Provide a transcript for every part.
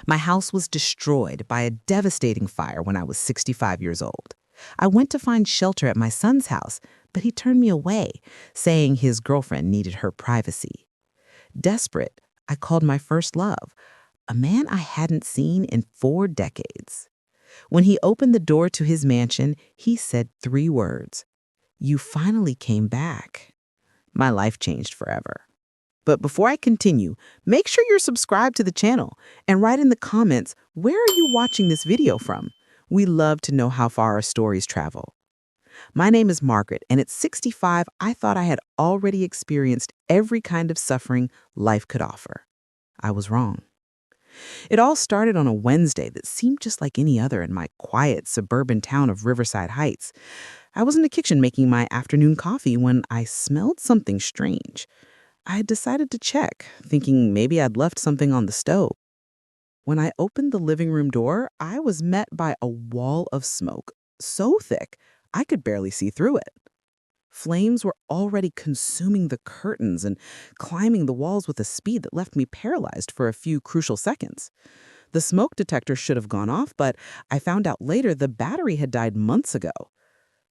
My house was destroyed by a devastating fire when I was 65 years old. I went to find shelter at my son's house, but he turned me away, saying his girlfriend needed her privacy. Desperate, I called my first love, a man I hadn't seen in 4 decades. When he opened the door to his mansion, he said 3 words: "You finally came back." My life changed forever. But before I continue, make sure you're subscribed to the channel and write in the comments, where are you watching this video from? We love to know how far our stories travel. My name is Margaret, and at 65, I thought I had already experienced every kind of suffering life could offer. I was wrong. It all started on a Wednesday that seemed just like any other in my quiet suburban town of Riverside Heights. I was in the kitchen making my afternoon coffee when I smelled something strange. I had decided to check, thinking maybe I'd left something on the stove. When I opened the living room door, I was met by a wall of smoke, so thick I could barely see through it. Flames were already consuming the curtains and climbing the walls with a speed that left me paralyzed for a few crucial seconds. The smoke detector should have gone off, but I found out later the battery had died months ago.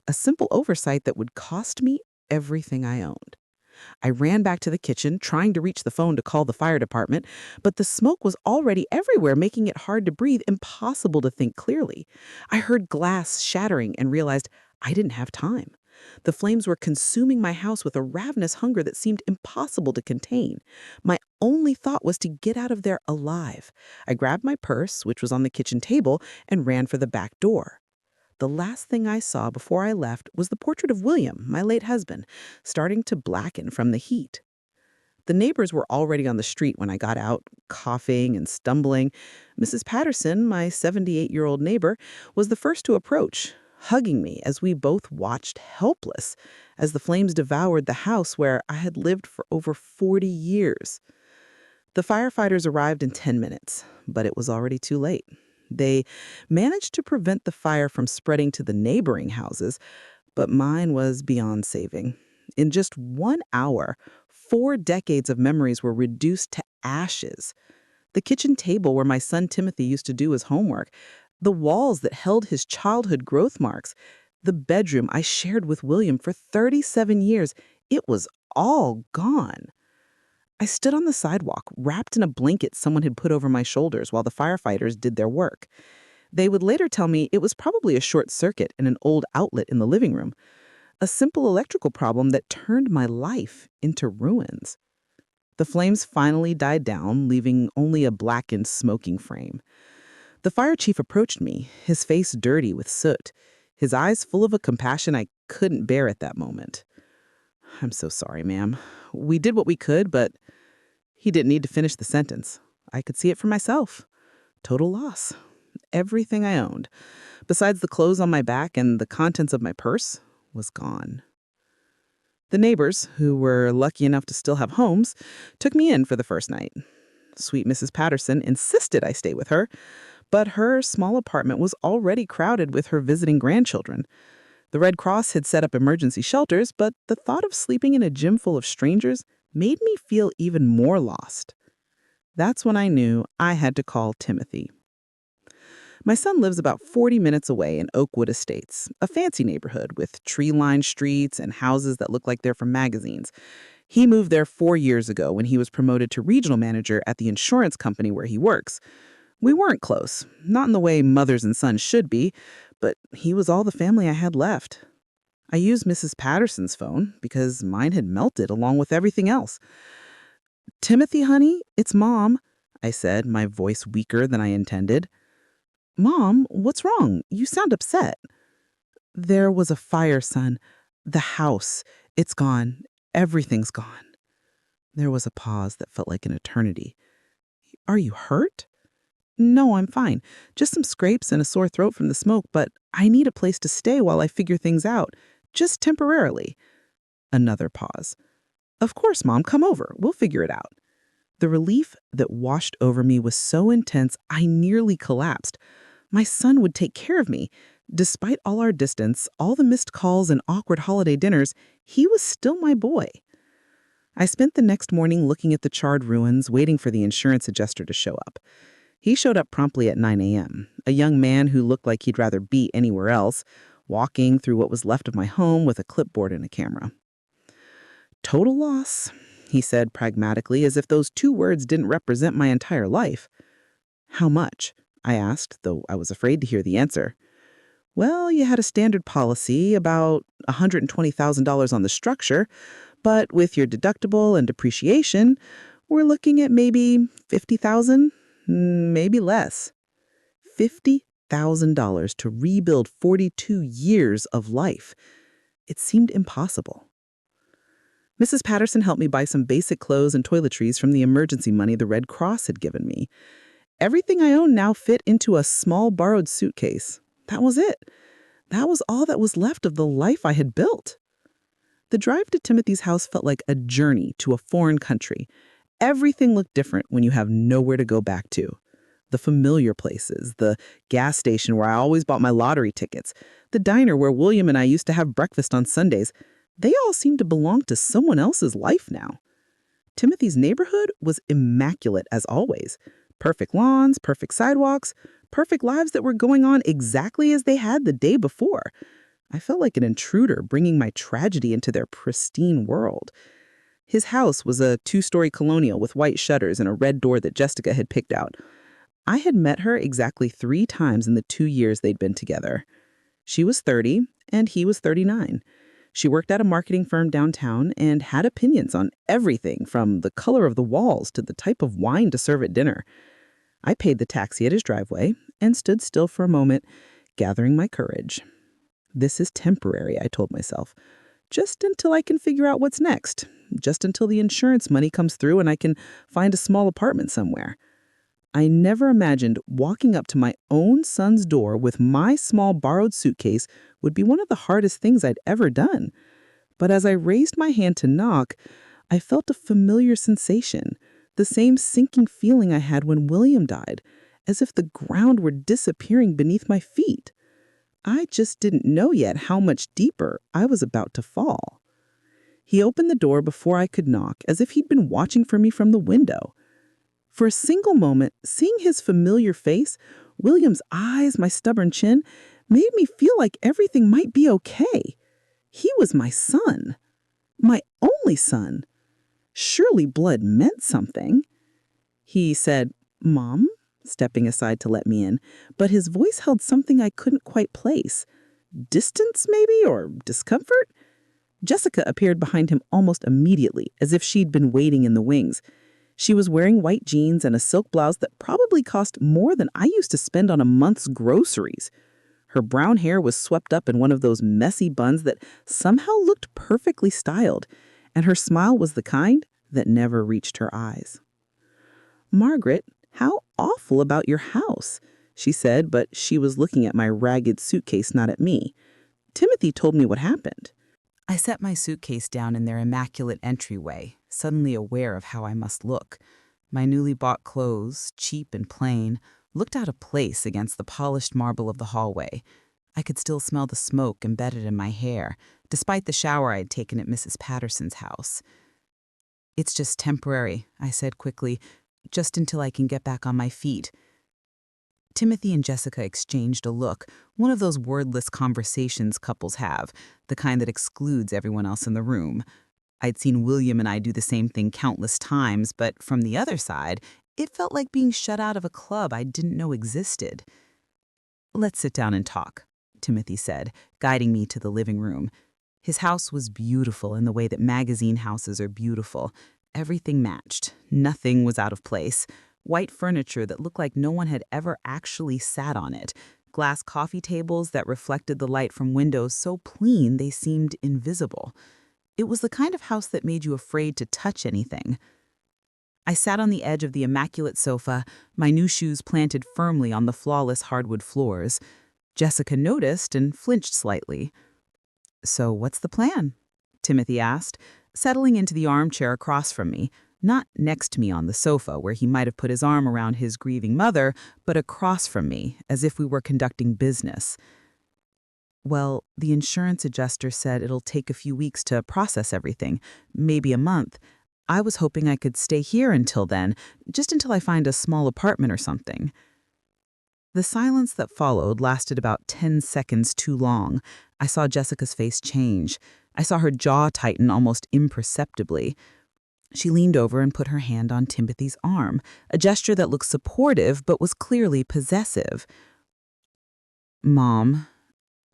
A simple oversight that would cost me everything I owned. I ran back to the kitchen, trying to reach the phone to call the fire department, but the smoke was already everywhere, making it hard to breathe, impossible to think clearly. I heard glass shattering and realized I didn't have time. The flames were consuming my house with a ravenous hunger that seemed impossible to contain. My only thought was to get out of there alive. I grabbed my purse, which was on the kitchen table, and ran for the back door. The last thing I saw before I left was the portrait of William, my late husband, starting to blacken from the heat. The neighbors were already on the street when I got out, coughing and stumbling. Mrs. Patterson, my 78-year-old neighbor, was the first to approach, hugging me as we both watched helpless as the flames devoured the house where I had lived for over 40 years. The firefighters arrived in 10 minutes, but it was already too late. They managed to prevent the fire from spreading to the neighboring houses, but mine was beyond saving. In just 1 hour, 4 decades of memories were reduced to ashes. The kitchen table where my son Timothy used to do his homework, the walls that held his childhood growth marks, the bedroom I shared with William for 37 years, it was all gone. I stood on the sidewalk, wrapped in a blanket someone had put over my shoulders while the firefighters did their work. They would later tell me it was probably a short circuit in an old outlet in the living room, a simple electrical problem that turned my life into ruins. The flames finally died down, leaving only a blackened, smoking frame. The fire chief approached me, his face dirty with soot, his eyes full of a compassion I couldn't bear at that moment. "I'm so sorry, ma'am. We did what we could, but..." He didn't need to finish the sentence. I could see it for myself. Total loss. Everything I owned, besides the clothes on my back and the contents of my purse, was gone. The neighbors, who were lucky enough to still have homes, took me in for the first night. Sweet Mrs. Patterson insisted I stay with her, but her small apartment was already crowded with her visiting grandchildren. The Red Cross had set up emergency shelters, but the thought of sleeping in a gym full of strangers made me feel even more lost. That's when I knew I had to call Timothy. My son lives about 40 minutes away in Oakwood Estates, a fancy neighborhood with tree-lined streets and houses that look like they're from magazines. He moved there 4 years ago when he was promoted to regional manager at the insurance company where he works. We weren't close, not in the way mothers and sons should be, but he was all the family I had left. I used Mrs. Patterson's phone because mine had melted along with everything else. "Timothy, honey, it's Mom," I said, my voice weaker than I intended. "Mom, what's wrong? You sound upset." "There was a fire, son. The house. It's gone. Everything's gone." There was a pause that felt like an eternity. "Are you hurt?" "No, I'm fine. Just some scrapes and a sore throat from the smoke, but I need a place to stay while I figure things out. Just temporarily." Another pause. "Of course, Mom, come over. We'll figure it out." The relief that washed over me was so intense I nearly collapsed. My son would take care of me. Despite all our distance, all the missed calls and awkward holiday dinners, he was still my boy. I spent the next morning looking at the charred ruins, waiting for the insurance adjuster to show up. He showed up promptly at 9 a.m., a young man who looked like he'd rather be anywhere else, walking through what was left of my home with a clipboard and a camera. Total loss, he said pragmatically, as if those two words didn't represent my entire life. How much? I asked, though I was afraid to hear the answer. Well, you had a standard policy, about $120,000 on the structure, but with your deductible and depreciation, we're looking at maybe $50,000, maybe less. $50,000 to rebuild 42 years of life. It seemed impossible. Mrs. Patterson helped me buy some basic clothes and toiletries from the emergency money the Red Cross had given me. Everything I owned now fit into a small borrowed suitcase. That was it. That was all that was left of the life I had built. The drive to Timothy's house felt like a journey to a foreign country. Everything looked different when you have nowhere to go back to. The familiar places, the gas station where I always bought my lottery tickets, the diner where William and I used to have breakfast on Sundays, they all seemed to belong to someone else's life now. Timothy's neighborhood was immaculate as always. Perfect lawns, perfect sidewalks, perfect lives that were going on exactly as they had the day before. I felt like an intruder bringing my tragedy into their pristine world. His house was a 2-story colonial with white shutters and a red door that Jessica had picked out. I had met her exactly 3 times in the 2 years they'd been together. She was 30 and he was 39. She worked at a marketing firm downtown and had opinions on everything from the color of the walls to the type of wine to serve at dinner. I paid the taxi at his driveway and stood still for a moment, gathering my courage. This is temporary, I told myself. Just until I can figure out what's next. Just until the insurance money comes through and I can find a small apartment somewhere. I never imagined walking up to my own son's door with my small borrowed suitcase would be one of the hardest things I'd ever done. But as I raised my hand to knock, I felt a familiar sensation, the same sinking feeling I had when William died, as if the ground were disappearing beneath my feet. I just didn't know yet how much deeper I was about to fall. He opened the door before I could knock, as if he'd been watching for me from the window. For a single moment, seeing his familiar face, William's eyes, my stubborn chin, made me feel like everything might be okay. He was my son. My only son. Surely blood meant something. He said, "Mom," stepping aside to let me in, but his voice held something I couldn't quite place. Distance, maybe, or discomfort? Jessica appeared behind him almost immediately, as if she'd been waiting in the wings. She was wearing white jeans and a silk blouse that probably cost more than I used to spend on a month's groceries. Her brown hair was swept up in one of those messy buns that somehow looked perfectly styled, and her smile was the kind that never reached her eyes. "Margaret, how awful about your house," she said, but she was looking at my ragged suitcase, not at me. "Timothy told me what happened." I set my suitcase down in their immaculate entryway, suddenly aware of how I must look. My newly bought clothes, cheap and plain, looked out of place against the polished marble of the hallway. I could still smell the smoke embedded in my hair, despite the shower I had taken at Mrs. Patterson's house. "It's just temporary," I said quickly, "just until I can get back on my feet." Timothy and Jessica exchanged a look, one of those wordless conversations couples have, the kind that excludes everyone else in the room. I'd seen William and I do the same thing countless times, but from the other side, it felt like being shut out of a club I didn't know existed. "Let's sit down and talk," Timothy said, guiding me to the living room. His house was beautiful in the way that magazine houses are beautiful. Everything matched. Nothing was out of place. White furniture that looked like no one had ever actually sat on it. Glass coffee tables that reflected the light from windows so clean they seemed invisible. It was the kind of house that made you afraid to touch anything. I sat on the edge of the immaculate sofa, my new shoes planted firmly on the flawless hardwood floors. Jessica noticed and flinched slightly. "So what's the plan?" Timothy asked, settling into the armchair across from me, not next to me on the sofa where he might have put his arm around his grieving mother, but across from me, as if we were conducting business. "Well, the insurance adjuster said it'll take a few weeks to process everything, maybe a month. I was hoping I could stay here until then, just until I find a small apartment or something." The silence that followed lasted about 10 seconds too long. I saw Jessica's face change. I saw her jaw tighten almost imperceptibly. She leaned over and put her hand on Timothy's arm, a gesture that looked supportive but was clearly possessive. "Mom,"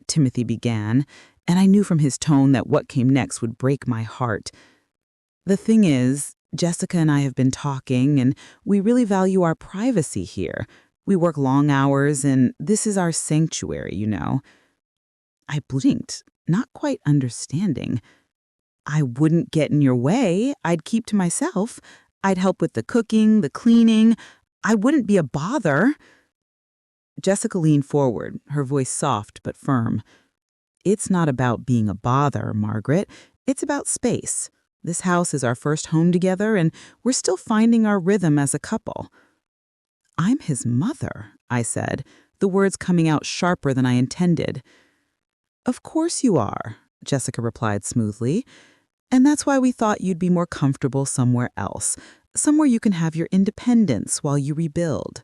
Timothy began, and I knew from his tone that what came next would break my heart. "The thing is, Jessica and I have been talking, and we really value our privacy here. We work long hours, and this is our sanctuary, you know." I blinked, not quite understanding. "I wouldn't get in your way. I'd keep to myself. I'd help with the cooking, the cleaning. I wouldn't be a bother." Jessica leaned forward, her voice soft but firm. "It's not about being a bother, Margaret. It's about space. This house is our first home together, and we're still finding our rhythm as a couple." "I'm his mother," I said, the words coming out sharper than I intended. "Of course you are," Jessica replied smoothly. "And that's why we thought you'd be more comfortable somewhere else, somewhere you can have your independence while you rebuild."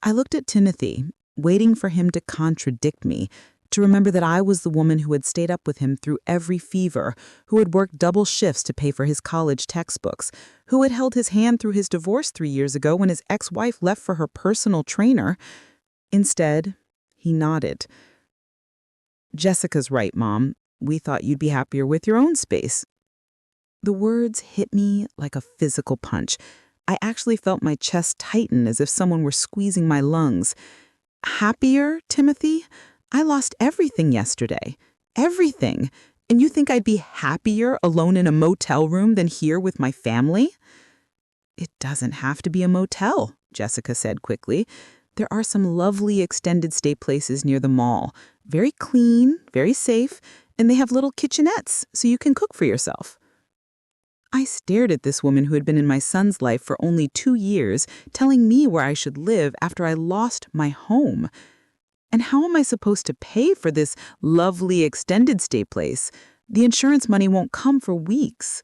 I looked at Timothy, waiting for him to contradict me, to remember that I was the woman who had stayed up with him through every fever, who had worked double shifts to pay for his college textbooks, who had held his hand through his divorce 3 years ago when his ex-wife left for her personal trainer. Instead, he nodded. "Jessica's right, Mom. We thought you'd be happier with your own space." The words hit me like a physical punch. I actually felt my chest tighten as if someone were squeezing my lungs. "Happier, Timothy? I lost everything yesterday. Everything. And you think I'd be happier alone in a motel room than here with my family?" "It doesn't have to be a motel," Jessica said quickly. "There are some lovely extended stay places near the mall. Very clean, very safe, and they have little kitchenettes so you can cook for yourself." I stared at this woman who had been in my son's life for only 2 years, telling me where I should live after I lost my home. And how am I supposed to pay for this lovely extended stay place? The insurance money won't come for weeks.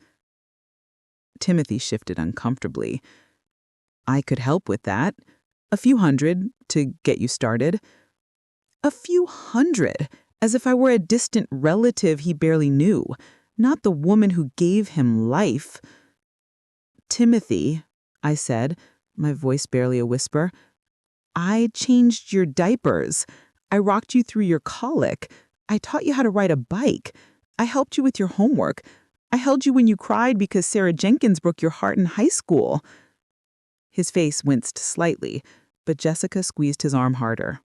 Timothy shifted uncomfortably. "I could help with that. A few hundred to get you started." A few hundred, as if I were a distant relative he barely knew, not the woman who gave him life. "Timothy," I said, my voice barely a whisper, "I changed your diapers. I rocked you through your colic. I taught you how to ride a bike. I helped you with your homework. I held you when you cried because Sarah Jenkins broke your heart in high school." His face winced slightly, but Jessica squeezed his arm harder.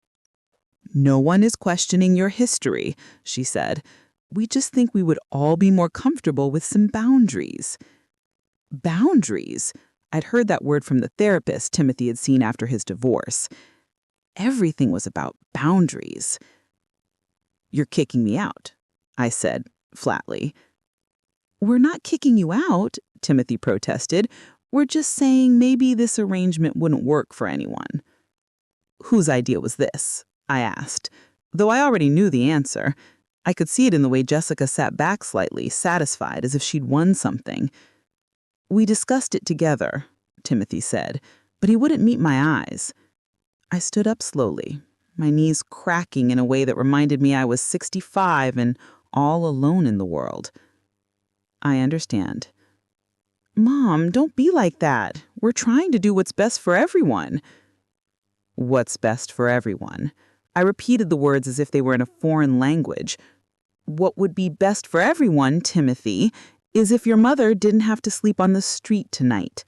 "No one is questioning your history," she said. "We just think we would all be more comfortable with some boundaries." Boundaries? I'd heard that word from the therapist Timothy had seen after his divorce. Everything was about boundaries. "You're kicking me out," I said, flatly. "We're not kicking you out," Timothy protested. "We're just saying maybe this arrangement wouldn't work for anyone." "Whose idea was this?" I asked, though I already knew the answer. I could see it in the way Jessica sat back slightly, satisfied as if she'd won something. "We discussed it together," Timothy said, but he wouldn't meet my eyes. I stood up slowly, my knees cracking in a way that reminded me I was 65 and all alone in the world. "I understand." "Mom, don't be like that. We're trying to do what's best for everyone." "What's best for everyone?" I repeated the words as if they were in a foreign language. "What would be best for everyone, Timothy, is if your mother didn't have to sleep on the street tonight."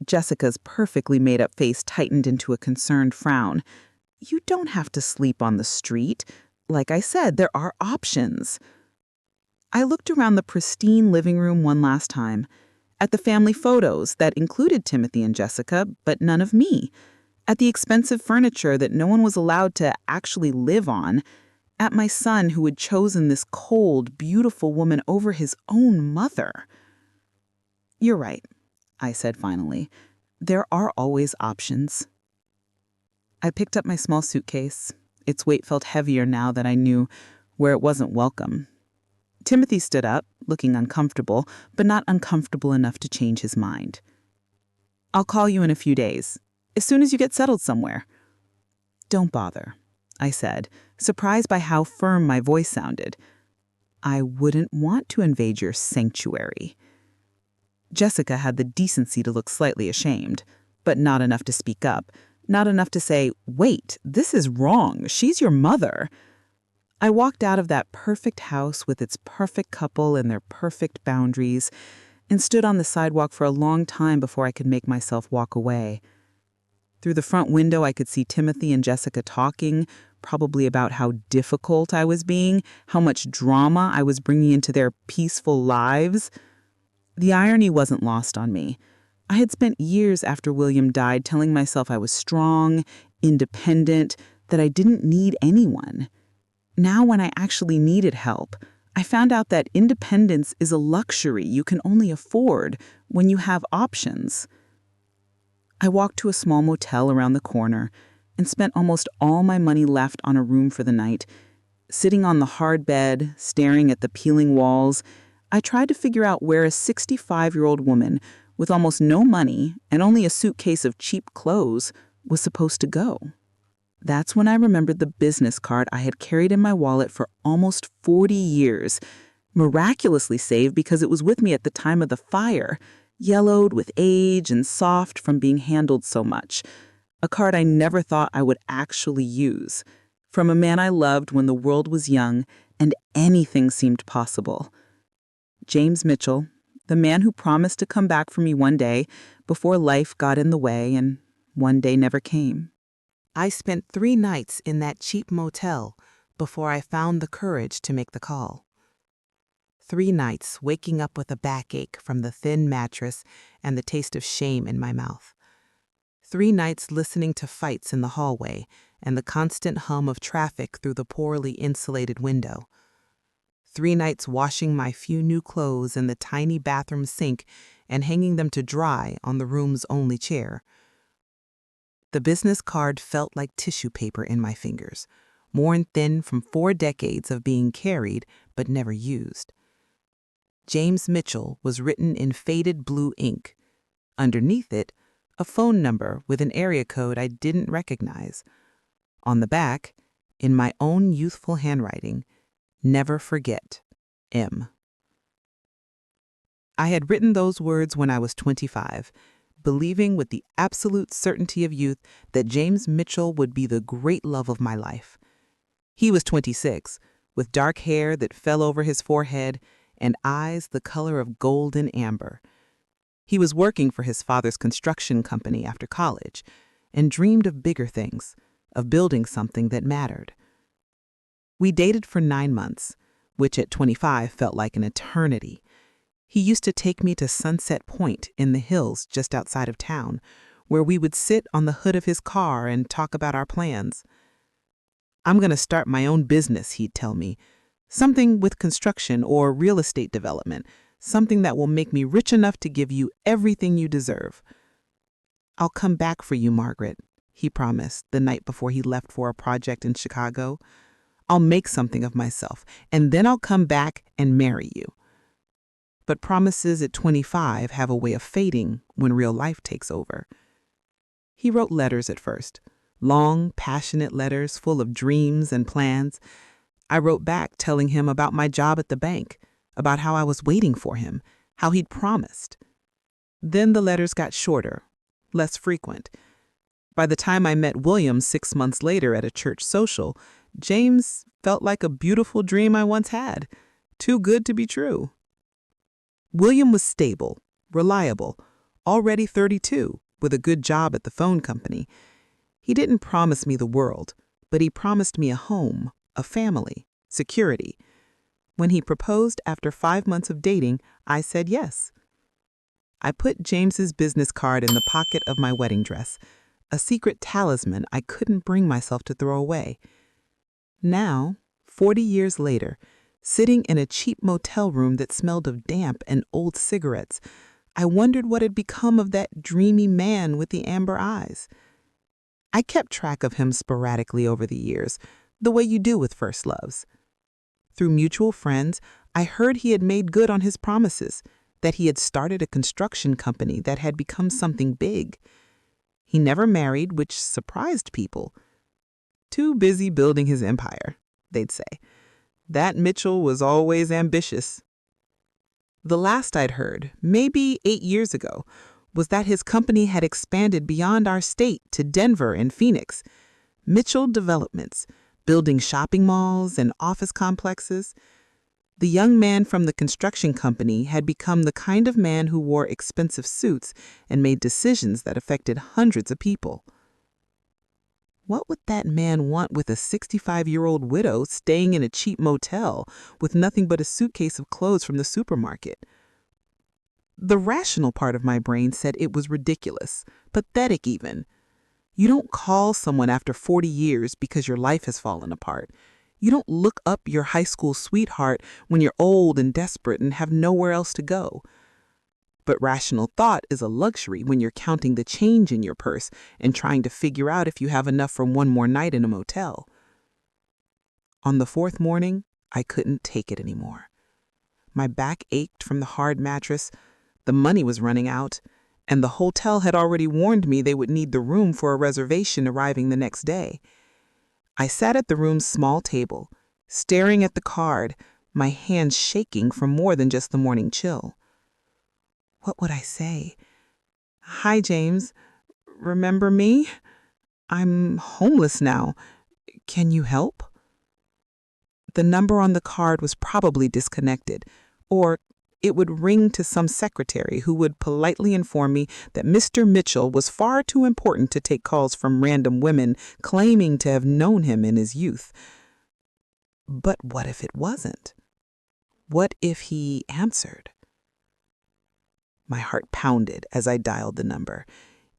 Jessica's perfectly made-up face tightened into a concerned frown. "You don't have to sleep on the street. Like I said, there are options." I looked around the pristine living room one last time, at the family photos that included Timothy and Jessica, but none of me, at the expensive furniture that no one was allowed to actually live on, at my son who had chosen this cold, beautiful woman over his own mother. "You're right," I said finally. "There are always options." I picked up my small suitcase. Its weight felt heavier now that I knew where it wasn't welcome. Timothy stood up, looking uncomfortable, but not uncomfortable enough to change his mind. "I'll call you in a few days, as soon as you get settled somewhere." "Don't bother," I said, surprised by how firm my voice sounded. "I wouldn't want to invade your sanctuary." Jessica had the decency to look slightly ashamed, but not enough to speak up, not enough to say, "Wait, this is wrong. She's your mother." I walked out of that perfect house with its perfect couple and their perfect boundaries and stood on the sidewalk for a long time before I could make myself walk away. Through the front window, I could see Timothy and Jessica talking, probably about how difficult I was being, how much drama I was bringing into their peaceful lives. The irony wasn't lost on me. I had spent years after William died telling myself I was strong, independent, that I didn't need anyone. Now, when I actually needed help, I found out that independence is a luxury you can only afford when you have options. I walked to a small motel around the corner and spent almost all my money left on a room for the night. Sitting on the hard bed, staring at the peeling walls, I tried to figure out where a 65-year-old woman with almost no money and only a suitcase of cheap clothes was supposed to go. That's when I remembered the business card I had carried in my wallet for almost 40 years, miraculously saved because it was with me at the time of the fire, yellowed with age and soft from being handled so much. A card I never thought I would actually use, from a man I loved when the world was young and anything seemed possible. James Mitchell, the man who promised to come back for me one day before life got in the way and one day never came. I spent 3 nights in that cheap motel before I found the courage to make the call. 3 nights waking up with a backache from the thin mattress and the taste of shame in my mouth. 3 nights listening to fights in the hallway and the constant hum of traffic through the poorly insulated window. 3 nights washing my few new clothes in the tiny bathroom sink and hanging them to dry on the room's only chair. The business card felt like tissue paper in my fingers, worn thin from 4 decades of being carried but never used. James Mitchell was written in faded blue ink. Underneath it, a phone number with an area code I didn't recognize. On the back, in my own youthful handwriting, "Never forget, M." I had written those words when I was 25, believing with the absolute certainty of youth that James Mitchell would be the great love of my life. He was 26, with dark hair that fell over his forehead and eyes the color of gold and amber. He was working for his father's construction company after college and dreamed of bigger things, of building something that mattered. We dated for 9 months, which at 25 felt like an eternity. He used to take me to Sunset Point in the hills just outside of town, where we would sit on the hood of his car and talk about our plans. "I'm going to start my own business," he'd tell me. "Something with construction or real estate development, something that will make me rich enough to give you everything you deserve." "I'll come back for you, Margaret," he promised the night before he left for a project in Chicago. "I'll make something of myself, and then I'll come back and marry you." But promises at 25 have a way of fading when real life takes over. He wrote letters at first, long, passionate letters full of dreams and plans. I wrote back telling him about my job at the bank, about how I was waiting for him, how he'd promised. Then the letters got shorter, less frequent. By the time I met William 6 months later at a church social, James felt like a beautiful dream I once had, too good to be true. William was stable, reliable, already 32, with a good job at the phone company. He didn't promise me the world, but he promised me a home, a family, security. When he proposed after 5 months of dating, I said yes. I put James's business card in the pocket of my wedding dress, a secret talisman I couldn't bring myself to throw away. Now, 40 years later, sitting in a cheap motel room that smelled of damp and old cigarettes, I wondered what had become of that dreamy man with the amber eyes. I kept track of him sporadically over the years, the way you do with first loves. Through mutual friends, I heard he had made good on his promises, that he had started a construction company that had become something big. He never married, which surprised people. Too busy building his empire, they'd say. That Mitchell was always ambitious. The last I'd heard, maybe 8 years ago, was that his company had expanded beyond our state to Denver and Phoenix. Mitchell Developments, building shopping malls and office complexes. The young man from the construction company had become the kind of man who wore expensive suits and made decisions that affected hundreds of people. What would that man want with a 65-year-old widow staying in a cheap motel with nothing but a suitcase of clothes from the supermarket? The rational part of my brain said it was ridiculous, pathetic even. You don't call someone after 40 years because your life has fallen apart. You don't look up your high school sweetheart when you're old and desperate and have nowhere else to go. But rational thought is a luxury when you're counting the change in your purse and trying to figure out if you have enough for one more night in a motel. On the 4th morning, I couldn't take it anymore. My back ached from the hard mattress, the money was running out, and the hotel had already warned me they would need the room for a reservation arriving the next day. I sat at the room's small table, staring at the card, my hands shaking from more than just the morning chill. What would I say? Hi, James. Remember me? I'm homeless now. Can you help? The number on the card was probably disconnected, or it would ring to some secretary who would politely inform me that Mr. Mitchell was far too important to take calls from random women claiming to have known him in his youth. But what if it wasn't? What if he answered? My heart pounded as I dialed the number.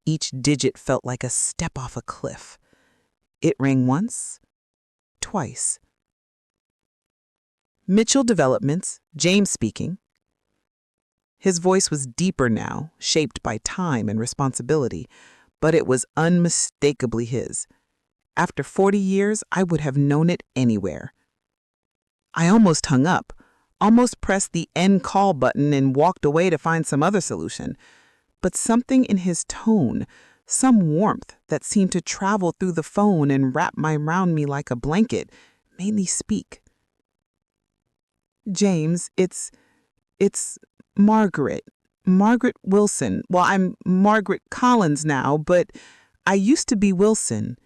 Each digit felt like a step off a cliff. It rang once, twice. Mitchell Developments, James speaking. His voice was deeper now, shaped by time and responsibility, but it was unmistakably his. After 40 years, I would have known it anywhere. I almost hung up, almost pressed the end call button and walked away to find some other solution. But something in his tone, some warmth that seemed to travel through the phone and wrap around me like a blanket, made me speak. James, it's Margaret. Margaret Wilson. Well, I'm Margaret Collins now, but I used to be Wilson.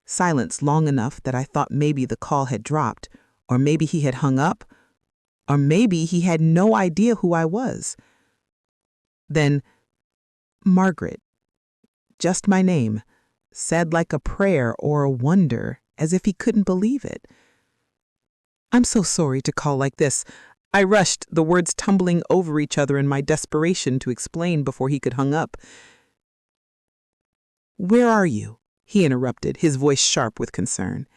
Silence long enough that I thought maybe the call had dropped, or maybe he had hung up, or maybe he had no idea who I was. Then, Margaret, just my name, said like a prayer or a wonder, as if he couldn't believe it. I'm so sorry to call like this. I rushed, the words tumbling over each other in my desperation to explain before he could hang up. Where are you? He interrupted, his voice sharp with concern.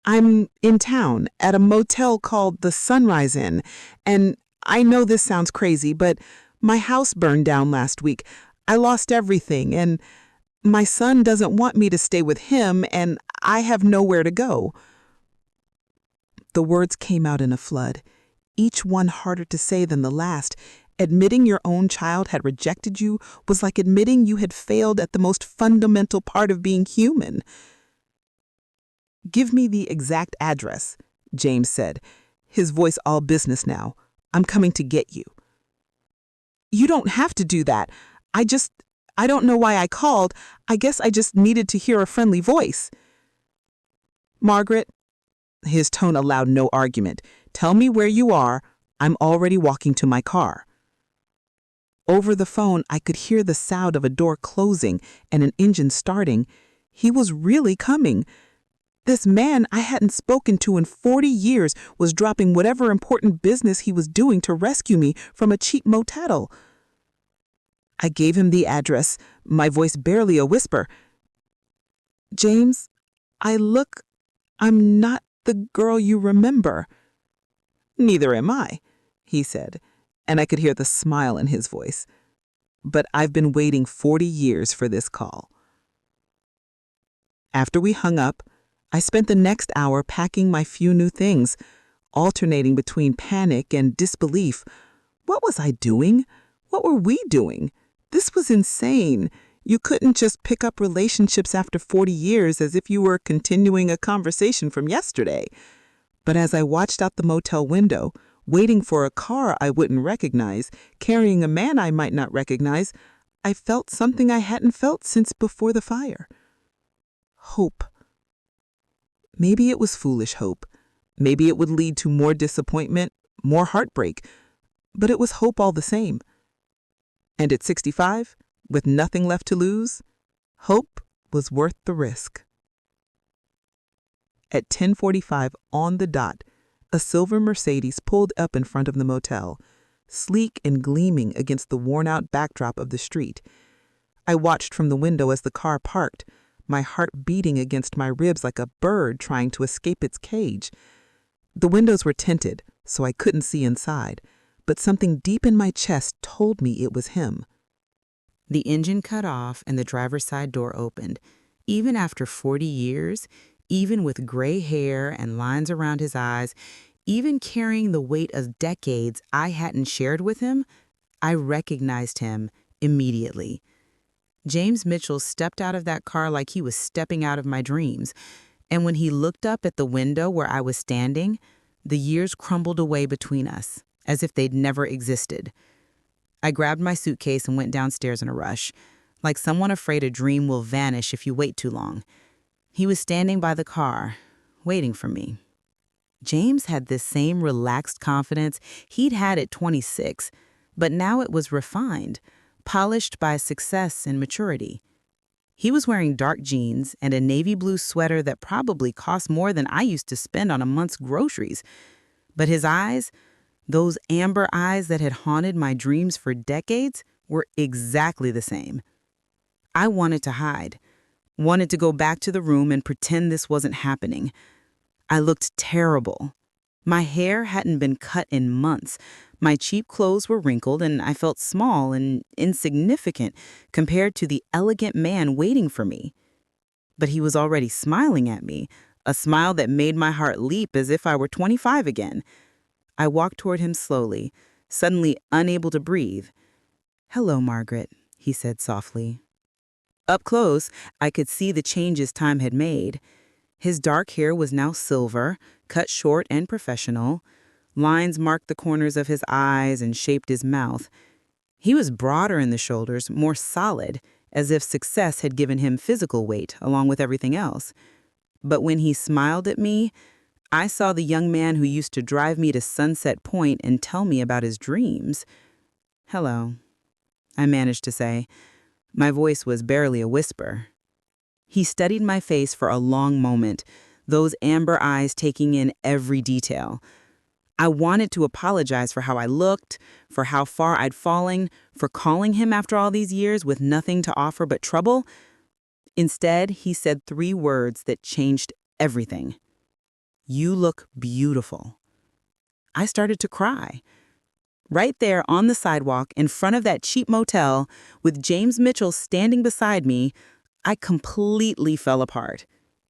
I'm in town, at a motel called the Sunrise Inn, and I know this sounds crazy, but my house burned down last week. I lost everything, and my son doesn't want me to stay with him, and I have nowhere to go. The words came out in a flood, each one harder to say than the last. Admitting your own child had rejected you was like admitting you had failed at the most fundamental part of being human. Give me the exact address, James said, his voice all business now. I'm coming to get you. You don't have to do that. I don't know why I called. I guess I just needed to hear a friendly voice. Margaret, his tone allowed no argument. Tell me where you are. I'm already walking to my car. Over the phone, I could hear the sound of a door closing and an engine starting. He was really coming. This man I hadn't spoken to in 40 years was dropping whatever important business he was doing to rescue me from a cheap motel. I gave him the address, my voice barely a whisper. James, I'm not the girl you remember. Neither am I, he said, and I could hear the smile in his voice. But I've been waiting 40 years for this call. After we hung up, I spent the next hour packing my few new things, alternating between panic and disbelief. What was I doing? What were we doing? This was insane. You couldn't just pick up relationships after 40 years as if you were continuing a conversation from yesterday. But as I watched out the motel window, waiting for a car I wouldn't recognize, carrying a man I might not recognize, I felt something I hadn't felt since before the fire. Hope. Maybe it was foolish hope. Maybe it would lead to more disappointment, more heartbreak. But it was hope all the same. And at 65, with nothing left to lose, hope was worth the risk. At 10:45 on the dot, a silver Mercedes pulled up in front of the motel, sleek and gleaming against the worn-out backdrop of the street. I watched from the window as the car parked, my heart beating against my ribs like a bird trying to escape its cage. The windows were tinted, so I couldn't see inside, but something deep in my chest told me it was him. The engine cut off and the driver's side door opened. Even after 40 years, even with gray hair and lines around his eyes, even carrying the weight of decades I hadn't shared with him, I recognized him immediately. James Mitchell stepped out of that car like he was stepping out of my dreams. And when he looked up at the window where I was standing, the years crumbled away between us, as if they'd never existed. I grabbed my suitcase and went downstairs in a rush, like someone afraid a dream will vanish if you wait too long. He was standing by the car, waiting for me. James had this same relaxed confidence he'd had at 26, but now it was refined, polished by success and maturity. He was wearing dark jeans and a navy blue sweater that probably cost more than I used to spend on a month's groceries. But his eyes, those amber eyes that had haunted my dreams for decades, were exactly the same. I wanted to hide, wanted to go back to the room and pretend this wasn't happening. I looked terrible. My hair hadn't been cut in months. My cheap clothes were wrinkled, and I felt small and insignificant compared to the elegant man waiting for me. But he was already smiling at me, a smile that made my heart leap as if I were 25 again. I walked toward him slowly, suddenly unable to breathe. "Hello, Margaret," he said softly. Up close, I could see the changes time had made. His dark hair was now silver, cut short and professional. Lines marked the corners of his eyes and shaped his mouth. He was broader in the shoulders, more solid, as if success had given him physical weight along with everything else. But when he smiled at me, I saw the young man who used to drive me to Sunset Point and tell me about his dreams. "Hello," I managed to say. My voice was barely a whisper. He studied my face for a long moment, those amber eyes taking in every detail. I wanted to apologize for how I looked, for how far I'd fallen, for calling him after all these years with nothing to offer but trouble. Instead, he said 3 words that changed everything. "You look beautiful." I started to cry. Right there on the sidewalk in front of that cheap motel, with James Mitchell standing beside me, I completely fell apart.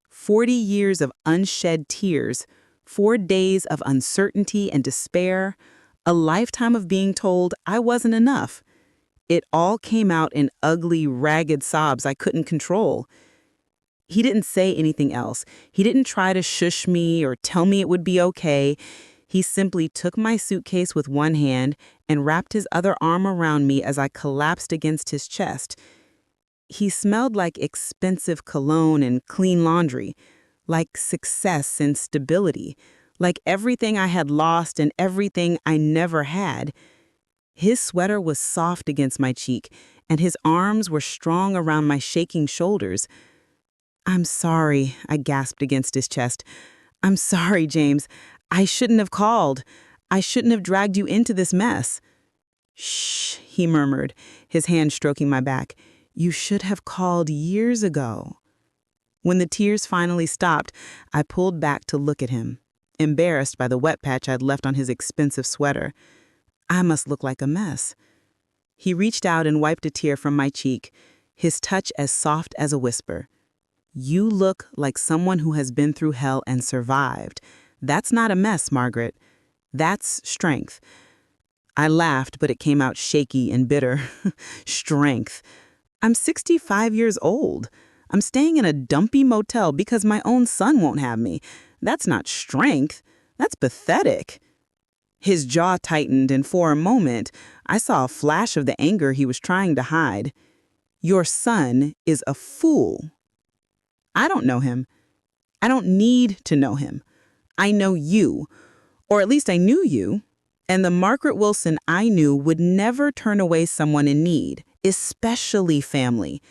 40 years of unshed tears, 4 days of uncertainty and despair, a lifetime of being told I wasn't enough. It all came out in ugly, ragged sobs I couldn't control. He didn't say anything else. He didn't try to shush me or tell me it would be okay. He simply took my suitcase with one hand and wrapped his other arm around me as I collapsed against his chest. He smelled like expensive cologne and clean laundry, like success and stability, like everything I had lost and everything I never had. His sweater was soft against my cheek, and his arms were strong around my shaking shoulders. "I'm sorry," I gasped against his chest. "I'm sorry, James. I shouldn't have called. I shouldn't have dragged you into this mess." "Shh," he murmured, his hand stroking my back. "You should have called years ago." When the tears finally stopped, I pulled back to look at him, embarrassed by the wet patch I'd left on his expensive sweater. I must look like a mess. He reached out and wiped a tear from my cheek, his touch as soft as a whisper. "You look like someone who has been through hell and survived. That's not a mess, Margaret. That's strength. I laughed, but it came out shaky and bitter. Strength. I'm 65 years old. I'm staying in a dumpy motel because my own son won't have me. That's not strength. That's pathetic. His jaw tightened, and for a moment, I saw a flash of the anger he was trying to hide. Your son is a fool. I don't know him. I don't need to know him. I know you, or at least I knew you, and the Margaret Wilson I knew would never turn away someone in need, especially family.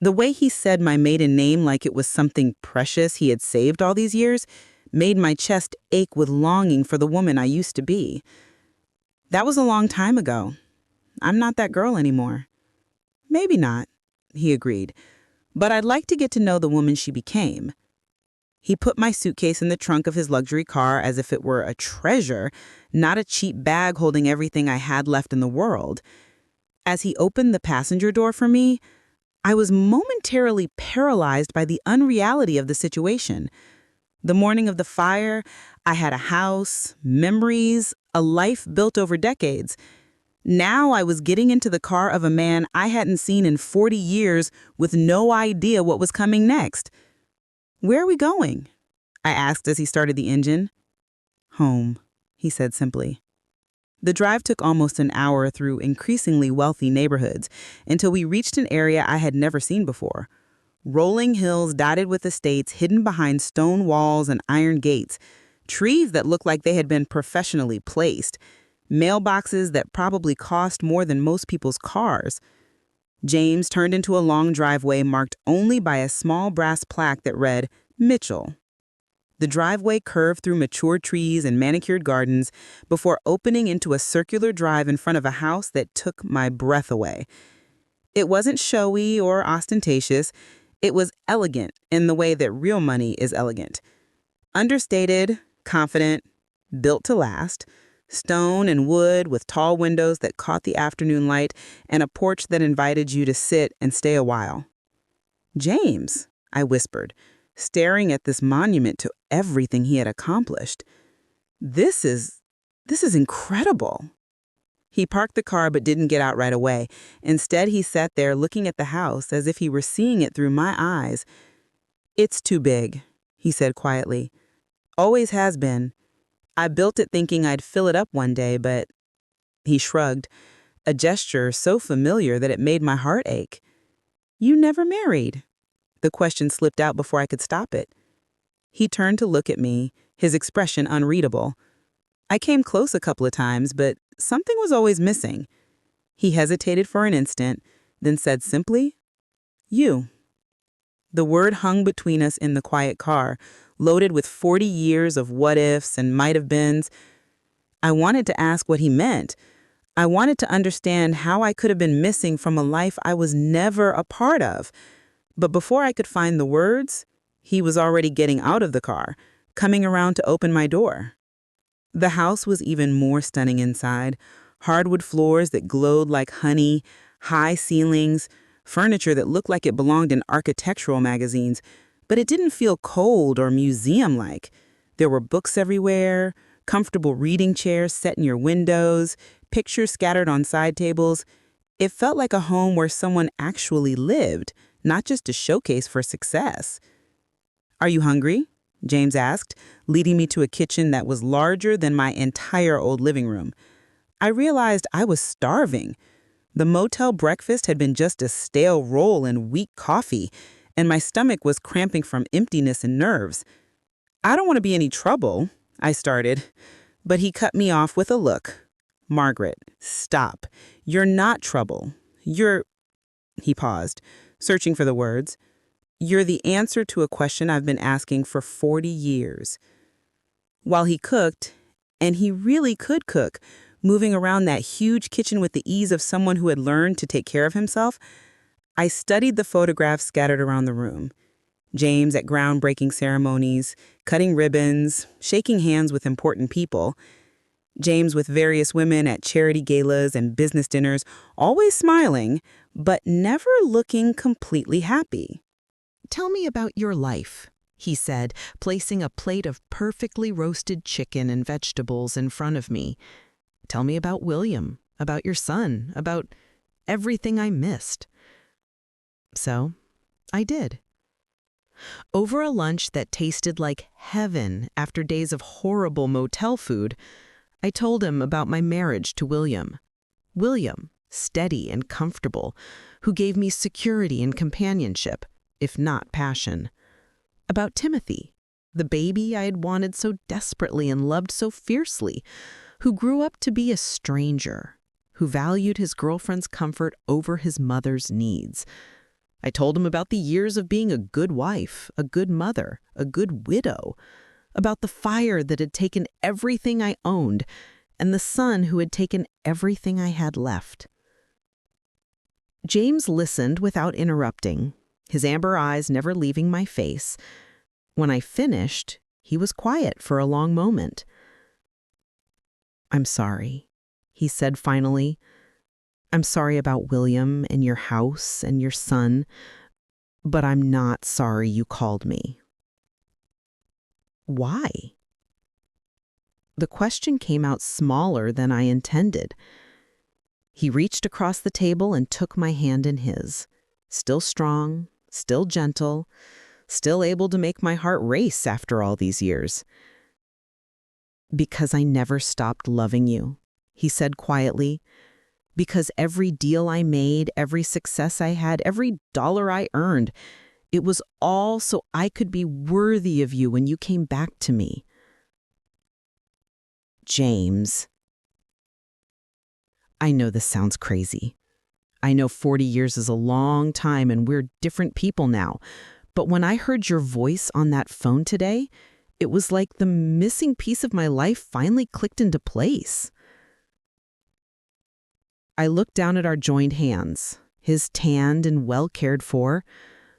The way he said my maiden name like it was something precious he had saved all these years made my chest ache with longing for the woman I used to be. That was a long time ago. I'm not that girl anymore. Maybe not, he agreed, but I'd like to get to know the woman she became. He put my suitcase in the trunk of his luxury car as if it were a treasure, not a cheap bag holding everything I had left in the world. As he opened the passenger door for me, I was momentarily paralyzed by the unreality of the situation. The morning of the fire, I had a house, memories, a life built over decades. Now I was getting into the car of a man I hadn't seen in 40 years with no idea what was coming next. "Where are we going?" I asked as he started the engine. "Home," he said simply. The drive took almost an hour through increasingly wealthy neighborhoods until we reached an area I had never seen before. Rolling hills dotted with estates hidden behind stone walls and iron gates, trees that looked like they had been professionally placed, mailboxes that probably cost more than most people's cars. James turned into a long driveway marked only by a small brass plaque that read, Mitchell. The driveway curved through mature trees and manicured gardens before opening into a circular drive in front of a house that took my breath away. It wasn't showy or ostentatious. It was elegant in the way that real money is elegant. Understated, confident, built to last, stone and wood with tall windows that caught the afternoon light and a porch that invited you to sit and stay a while. "James," I whispered, staring at this monument to everything he had accomplished. This is incredible." He parked the car but didn't get out right away. Instead, he sat there looking at the house as if he were seeing it through my eyes. "It's too big," he said quietly. "Always has been. I built it thinking I'd fill it up one day, but..." He shrugged, a gesture so familiar that it made my heart ache. "You never married." The question slipped out before I could stop it. He turned to look at me, his expression unreadable. I came close a couple of times, but something was always missing. He hesitated for an instant, then said simply, "You." The word hung between us in the quiet car, loaded with 40 years of what-ifs and might-have-beens. I wanted to ask what he meant. I wanted to understand how I could have been missing from a life I was never a part of. But before I could find the words, he was already getting out of the car, coming around to open my door. The house was even more stunning inside. Hardwood floors that glowed like honey, high ceilings, furniture that looked like it belonged in architectural magazines, but it didn't feel cold or museum-like. There were books everywhere, comfortable reading chairs set in your windows, pictures scattered on side tables. It felt like a home where someone actually lived, not just a showcase for success. "Are you hungry?" James asked, leading me to a kitchen that was larger than my entire old living room. I realized I was starving. The motel breakfast had been just a stale roll and weak coffee, and my stomach was cramping from emptiness and nerves. "I don't want to be any trouble," I started, but he cut me off with a look. "Margaret, stop. You're not trouble. You're..." He paused, searching for the words. "You're the answer to a question I've been asking for 40 years. While he cooked, and he really could cook, moving around that huge kitchen with the ease of someone who had learned to take care of himself, I studied the photographs scattered around the room. James at groundbreaking ceremonies, cutting ribbons, shaking hands with important people. James with various women at charity galas and business dinners, always smiling, but never looking completely happy. "Tell me about your life," he said, placing a plate of perfectly roasted chicken and vegetables in front of me. Tell me about William, about your son, about everything I missed. So, I did. Over a lunch that tasted like heaven after days of horrible motel food, I told him about my marriage to William. William, steady and comfortable, who gave me security and companionship, if not passion. About Timothy, the baby I had wanted so desperately and loved so fiercely, who grew up to be a stranger, who valued his girlfriend's comfort over his mother's needs. I told him about the years of being a good wife, a good mother, a good widow, about the fire that had taken everything I owned, and the son who had taken everything I had left. James listened without interrupting, his amber eyes never leaving my face. When I finished, he was quiet for a long moment. "I'm sorry," he said finally. "I'm sorry about William and your house and your son, but I'm not sorry you called me." Why? The question came out smaller than I intended. He reached across the table and took my hand in his, still strong, still gentle, still able to make my heart race after all these years. "Because I never stopped loving you," he said quietly. "Because every deal I made, every success I had, every dollar I earned, it was all so I could be worthy of you when you came back to me." James. I know this sounds crazy. I know 40 years is a long time and we're different people now. But when I heard your voice on that phone today, it was like the missing piece of my life finally clicked into place. I looked down at our joined hands, his tanned and well cared for,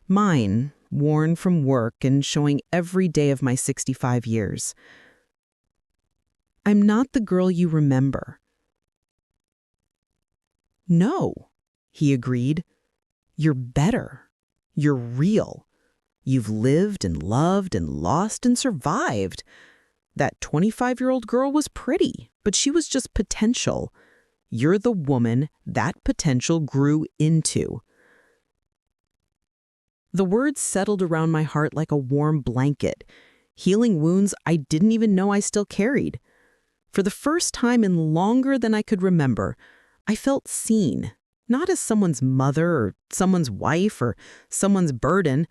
mine worn from work and showing every day of my 65 years. "I'm not the girl you remember." "No," he agreed. "You're better. You're real. You've lived and loved and lost and survived. That 25-year-old girl was pretty, but she was just potential. You're the woman that potential grew into." The words settled around my heart like a warm blanket, healing wounds I didn't even know I still carried. For the first time in longer than I could remember, I felt seen, not as someone's mother or someone's wife or someone's burden,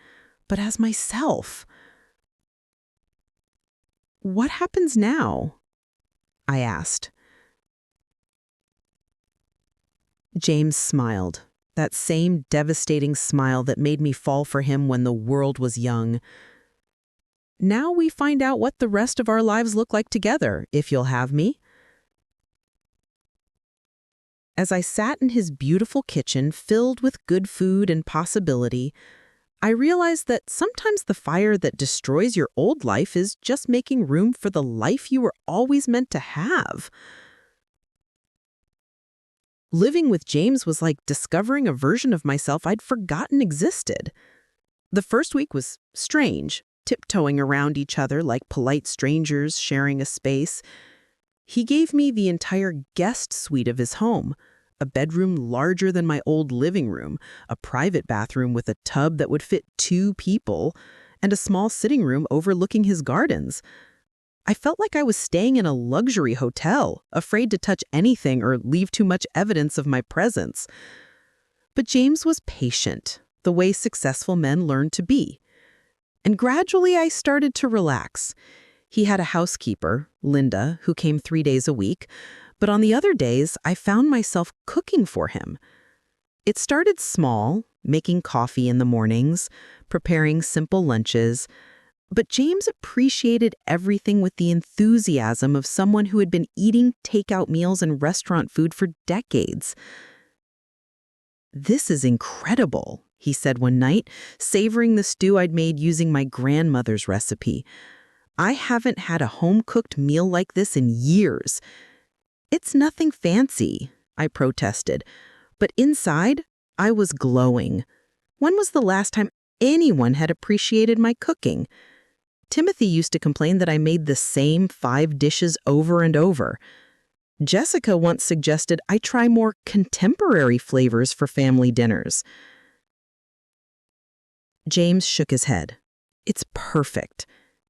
but as myself. "What happens now?" I asked. James smiled, that same devastating smile that made me fall for him when the world was young. "Now we find out what the rest of our lives look like together, if you'll have me." As I sat in his beautiful kitchen filled with good food and possibility, I realized that sometimes the fire that destroys your old life is just making room for the life you were always meant to have. Living with James was like discovering a version of myself I'd forgotten existed. The first week was strange, tiptoeing around each other like polite strangers sharing a space. He gave me the entire guest suite of his home, a bedroom larger than my old living room, a private bathroom with a tub that would fit 2 people, and a small sitting room overlooking his gardens. I felt like I was staying in a luxury hotel, afraid to touch anything or leave too much evidence of my presence. But James was patient, the way successful men learn to be. And gradually I started to relax. He had a housekeeper, Linda, who came 3 days a week, but on the other days, I found myself cooking for him. It started small, making coffee in the mornings, preparing simple lunches, but James appreciated everything with the enthusiasm of someone who had been eating takeout meals and restaurant food for decades. "This is incredible," he said one night, savoring the stew I'd made using my grandmother's recipe. "I haven't had a home-cooked meal like this in years." "It's nothing fancy," I protested, but inside, I was glowing. When was the last time anyone had appreciated my cooking? Timothy used to complain that I made the same 5 dishes over and over. Jessica once suggested I try more contemporary flavors for family dinners. James shook his head. It's perfect.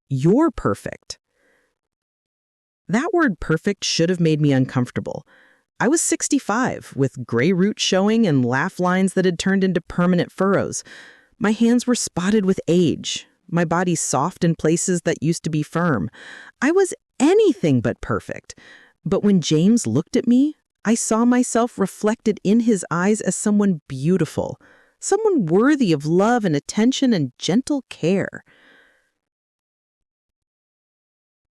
You're perfect. That word perfect should have made me uncomfortable. I was 65, with gray roots showing and laugh lines that had turned into permanent furrows. My hands were spotted with age, my body soft in places that used to be firm. I was anything but perfect. But when James looked at me, I saw myself reflected in his eyes as someone beautiful, someone worthy of love and attention and gentle care.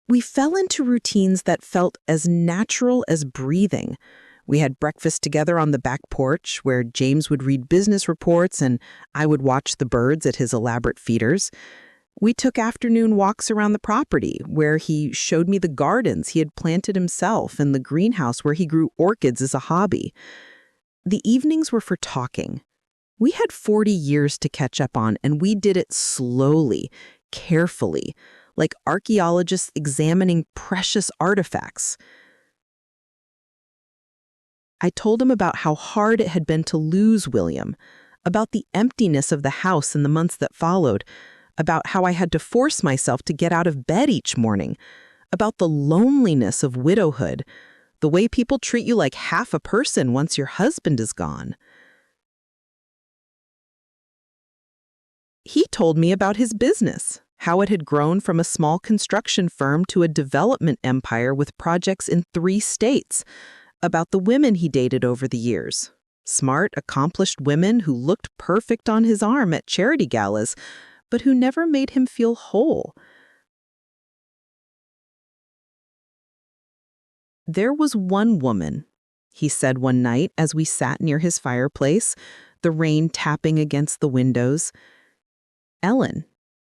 We fell into routines that felt as natural as breathing. We had breakfast together on the back porch, where James would read business reports and I would watch the birds at his elaborate feeders. We took afternoon walks around the property, where he showed me the gardens he had planted himself and the greenhouse where he grew orchids as a hobby. The evenings were for talking. We had 40 years to catch up on, and we did it slowly, carefully, like archaeologists examining precious artifacts. I told him about how hard it had been to lose William, about the emptiness of the house in the months that followed, about how I had to force myself to get out of bed each morning, about the loneliness of widowhood, the way people treat you like half a person once your husband is gone. He told me about his business, how it had grown from a small construction firm to a development empire with projects in 3 states, about the women he dated over the years. Smart, accomplished women who looked perfect on his arm at charity galas, but who never made him feel whole. There was one woman, he said one night as we sat near his fireplace, the rain tapping against the windows. Ellen.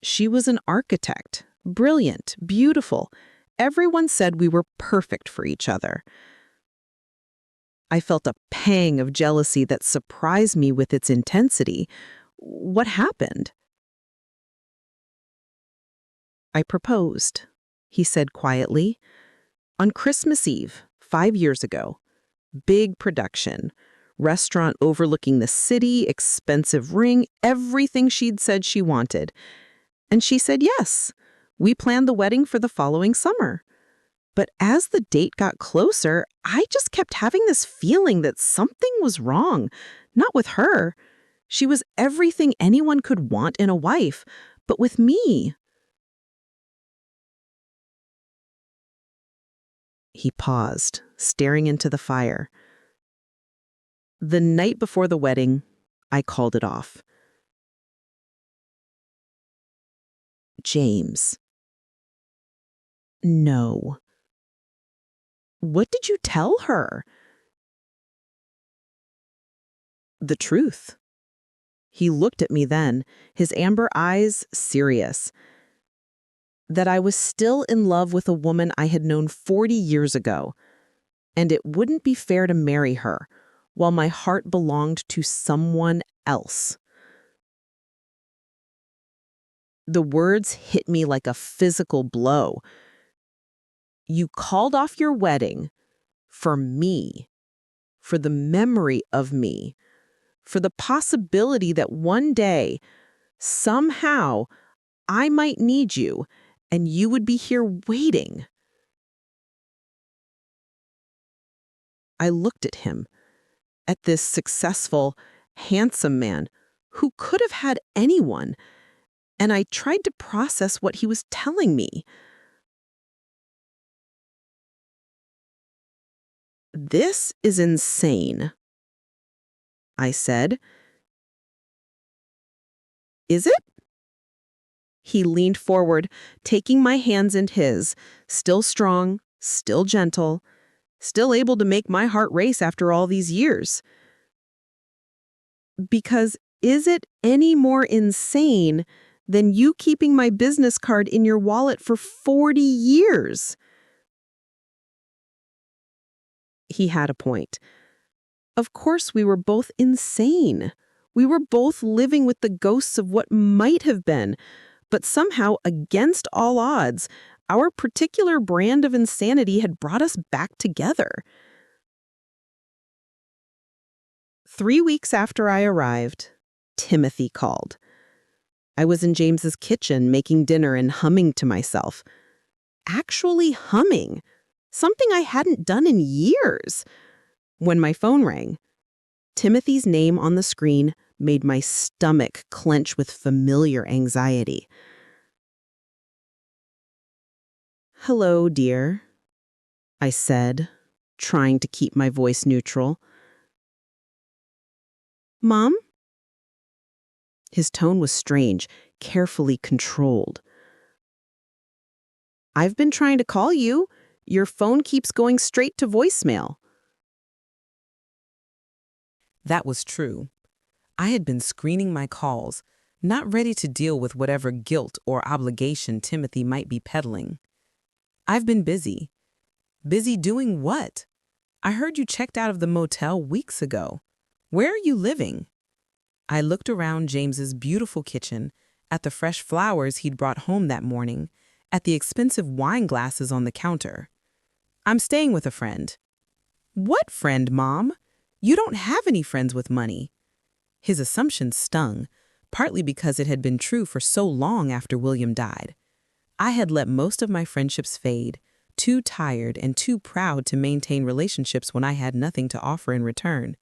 She was an architect, brilliant, beautiful. Everyone said we were perfect for each other. I felt a pang of jealousy that surprised me with its intensity. What happened? I proposed, he said quietly. On Christmas Eve, 5 years ago. Big production. Restaurant overlooking the city, expensive ring, everything she'd said she wanted. And she said yes. We planned the wedding for the following summer. But as the date got closer, I just kept having this feeling that something was wrong. Not with her. She was everything anyone could want in a wife. But with me. He paused, staring into the fire. The night before the wedding, I called it off. James. No. What did you tell her? The truth. He looked at me then, his amber eyes serious. That I was still in love with a woman I had known 40 years ago, and it wouldn't be fair to marry her, while my heart belonged to someone else. The words hit me like a physical blow. You called off your wedding for me, for the memory of me, for the possibility that one day, somehow, I might need you and you would be here waiting. I looked at him, at this successful, handsome man who could have had anyone, and I tried to process what he was telling me. This is insane, I said. Is it? He leaned forward, taking my hands in his, still strong, still gentle, still able to make my heart race after all these years. Because is it any more insane than you keeping my business card in your wallet for 40 years? He had a point. Of course, we were both insane. We were both living with the ghosts of what might have been, But somehow, against all odds, our particular brand of insanity had brought us back together. 3 weeks after I arrived, Timothy called. I was in James's kitchen making dinner and humming to myself. Actually humming. Something I hadn't done in years. When my phone rang, Timothy's name on the screen made my stomach clench with familiar anxiety. "Hello, dear," I said, trying to keep my voice neutral. "Mom?" His tone was strange, carefully controlled. "I've been trying to call you. Your phone keeps going straight to voicemail." That was true. I had been screening my calls, not ready to deal with whatever guilt or obligation Timothy might be peddling. "I've been busy." "Busy doing what? I heard you checked out of the motel weeks ago. Where are you living?" I looked around James's beautiful kitchen, at the fresh flowers he'd brought home that morning, at the expensive wine glasses on the counter. "I'm staying with a friend." "What friend, Mom? You don't have any friends with money." His assumption stung, partly because it had been true for so long after William died. I had let most of my friendships fade, too tired and too proud to maintain relationships when I had nothing to offer in return.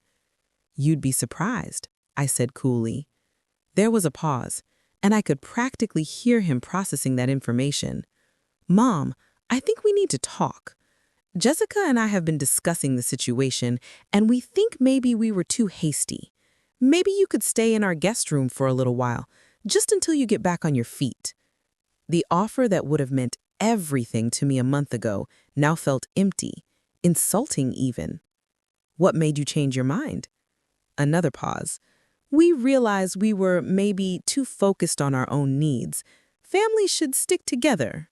"You'd be surprised," I said coolly. There was a pause, and I could practically hear him processing that information. "Mom, I think we need to talk. Jessica and I have been discussing the situation, and we think maybe we were too hasty. Maybe you could stay in our guest room for a little while, just until you get back on your feet." The offer that would have meant everything to me a month ago now felt empty, insulting even. "What made you change your mind?" Another pause. "We realized we were maybe too focused on our own needs. Families should stick together."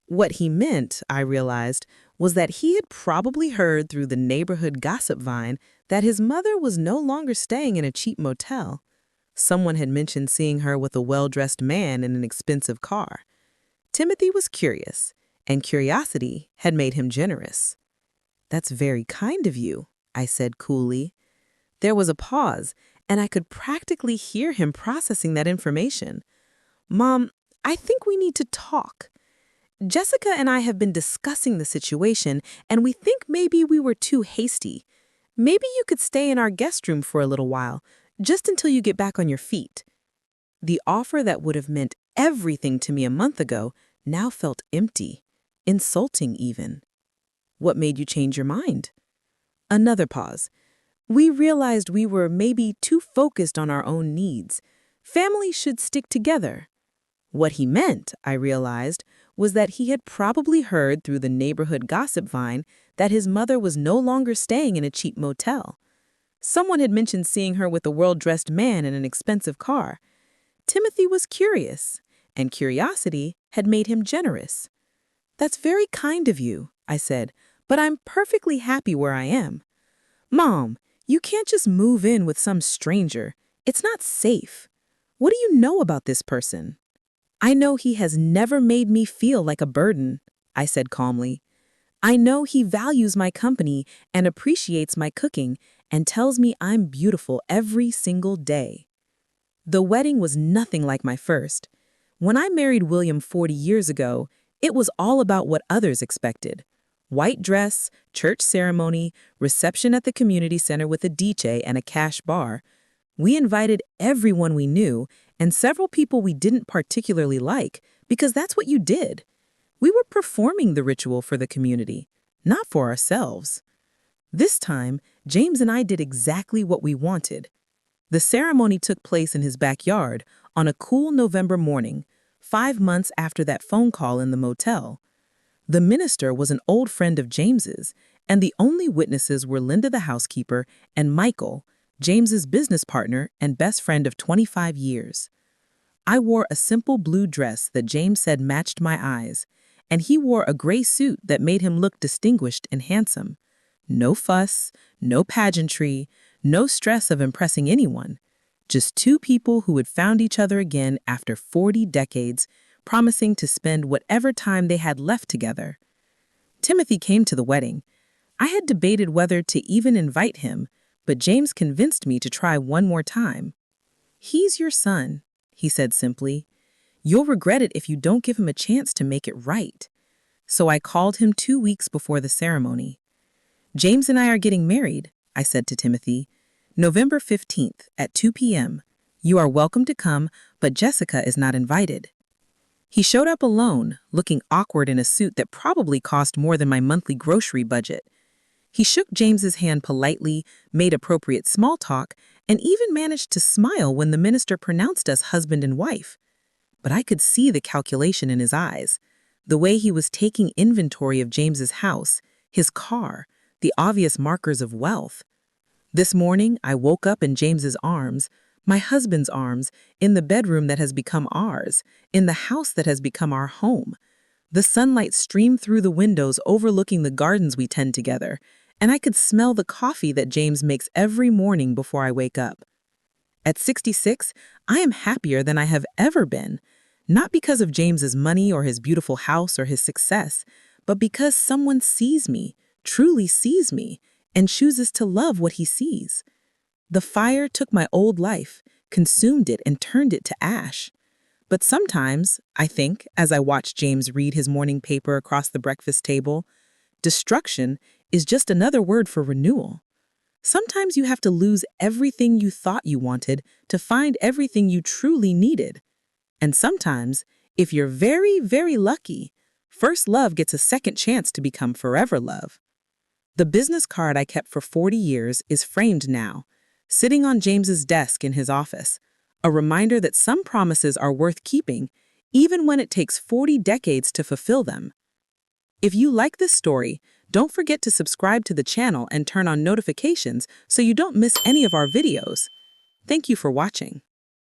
What he meant, I realized, was that he had probably heard through the neighborhood gossip vine that his mother was no longer staying in a cheap motel. Someone had mentioned seeing her with a well-dressed man in an expensive car. Timothy was curious, and curiosity had made him generous. "That's very kind of you," I said coolly. There was a pause, and I could practically hear him processing that information. "Mom, I think we need to talk. Jessica and I have been discussing the situation, and we think maybe we were too hasty. Maybe you could stay in our guest room for a little while, just until you get back on your feet." The offer that would have meant everything to me a month ago now felt empty, insulting even. "What made you change your mind?" Another pause. "We realized we were maybe too focused on our own needs. Families should stick together." What he meant, I realized, was that he had probably heard through the neighborhood gossip vine that his mother was no longer staying in a cheap motel. Someone had mentioned seeing her with a well-dressed man in an expensive car. Timothy was curious, and curiosity had made him generous. "That's very kind of you," I said, "but I'm perfectly happy where I am." "Mom, you can't just move in with some stranger. It's not safe. What do you know about this person?" "I know he has never made me feel like a burden," I said calmly. "I know he values my company and appreciates my cooking and tells me I'm beautiful every single day." The wedding was nothing like my first. When I married William 40 years ago, it was all about what others expected. White dress, church ceremony, reception at the community center with a DJ and a cash bar. We invited everyone we knew and several people we didn't particularly like because that's what you did. We were performing the ritual for the community, not for ourselves. This time, James and I did exactly what we wanted. The ceremony took place in his backyard on a cool November morning, 5 months after that phone call in the motel. The minister was an old friend of James's, and the only witnesses were Linda the housekeeper and Michael, James's business partner and best friend of 25 years. I wore a simple blue dress that James said matched my eyes, and he wore a gray suit that made him look distinguished and handsome. No fuss, no pageantry, no stress of impressing anyone. Just two people who had found each other again after 40 decades, promising to spend whatever time they had left together. Timothy came to the wedding. I had debated whether to even invite him, but James convinced me to try one more time. "He's your son," he said simply. "You'll regret it if you don't give him a chance to make it right." So I called him 2 weeks before the ceremony. "James and I are getting married," I said to Timothy. "November 15th at 2 p.m. You are welcome to come, but Jessica is not invited." He showed up alone, looking awkward in a suit that probably cost more than my monthly grocery budget. He shook James's hand politely, made appropriate small talk, and even managed to smile when the minister pronounced us husband and wife. But I could see the calculation in his eyes, the way he was taking inventory of James's house, his car, the obvious markers of wealth. This morning, I woke up in James's arms, my husband's arms, in the bedroom that has become ours, in the house that has become our home. The sunlight streamed through the windows overlooking the gardens we tend together, and I could smell the coffee that James makes every morning before I wake up. At 66, I am happier than I have ever been, not because of James's money or his beautiful house or his success, but because someone sees me, truly sees me, and chooses to love what he sees. The fire took my old life, consumed it, and turned it to ash. But sometimes, I think, as I watch James read his morning paper across the breakfast table, destruction is just another word for renewal. Sometimes you have to lose everything you thought you wanted to find everything you truly needed. And sometimes, if you're very, very lucky, first love gets a second chance to become forever love. The business card I kept for 40 years is framed now, sitting on James's desk in his office, a reminder that some promises are worth keeping, even when it takes 40 decades to fulfill them. If you like this story, don't forget to subscribe to the channel and turn on notifications so you don't miss any of our videos. Thank you for watching.